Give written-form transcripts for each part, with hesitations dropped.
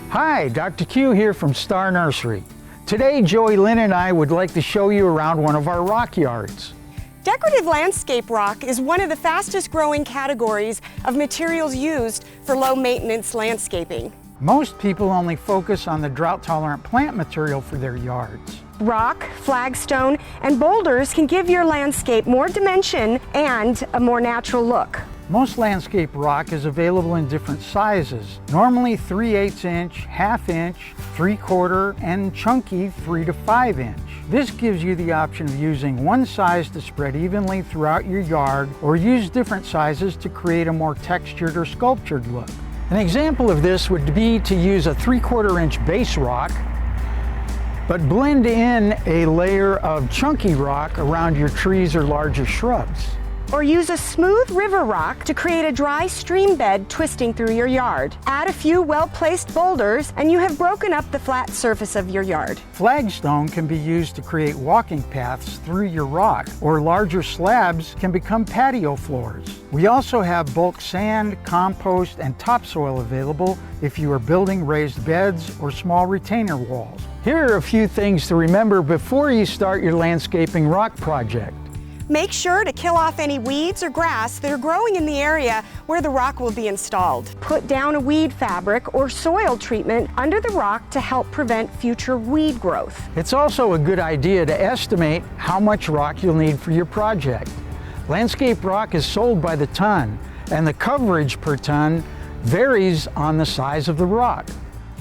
Hi, Dr. Q here from Star Nursery. Today, Joey Lynn and I would like to show you around one of our rock yards. Decorative landscape rock is one of the fastest growing categories of materials used for low maintenance landscaping. Most people only focus on the drought-tolerant plant material for their yards. Rock, flagstone, and boulders can give your landscape more dimension and a more natural look. Most landscape rock is available in different sizes, normally 3/8 inch, 1/2 inch, 3/4, and chunky 3 to 5 inch. This gives you the option of using one size to spread evenly throughout your yard, or use different sizes to create a more textured or sculptured look. An example of this would be to use a 3/4 inch base rock, but blend in a layer of chunky rock around your trees or larger shrubs. Or use a smooth river rock to create a dry stream bed twisting through your yard. Add a few well-placed boulders and you have broken up the flat surface of your yard. Flagstone can be used to create walking paths through your rock, or larger slabs can become patio floors. We also have bulk sand, compost, and topsoil available if you are building raised beds or small retainer walls. Here are a few things to remember before you start your landscaping rock project. Make sure to kill off any weeds or grass that are growing in the area where the rock will be installed. Put down a weed fabric or soil treatment under the rock to help prevent future weed growth. It's also a good idea to estimate how much rock you'll need for your project. Landscape rock is sold by the ton, and the coverage per ton varies on the size of the rock.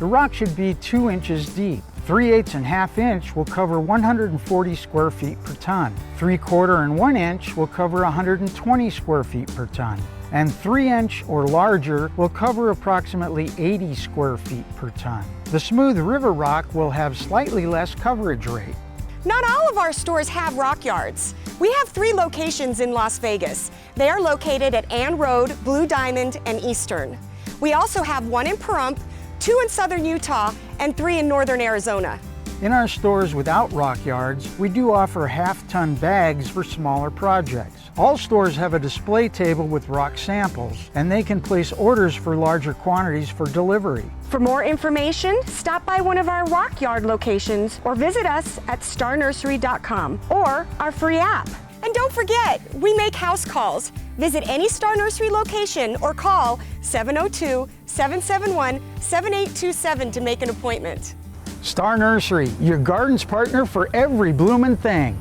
The rock should be 2 inches deep. 3/8 and 1/2 inch will cover 140 square feet per ton. 3/4 and 1 inch will cover 120 square feet per ton. And 3 inch or larger will cover approximately 80 square feet per ton. The smooth river rock will have slightly less coverage rate. Not all of our stores have rock yards. We have 3 locations in Las Vegas. They are located at Ann Road, Blue Diamond, and Eastern. We also have 1 in Pahrump, 2 in southern Utah, and 3 in northern Arizona. In our stores without rock yards, we do offer half-ton bags for smaller projects. All stores have a display table with rock samples, and they can place orders for larger quantities for delivery. For more information, stop by one of our rock yard locations or visit us at starnursery.com or our free app. And don't forget, we make house calls. Visit any Star Nursery location or call 702-771-7827 to make an appointment. Star Nursery, your garden's partner for every bloomin' thing.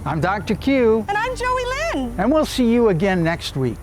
I'm Dr. Q. And I'm Joey Lynn. And we'll see you again next week.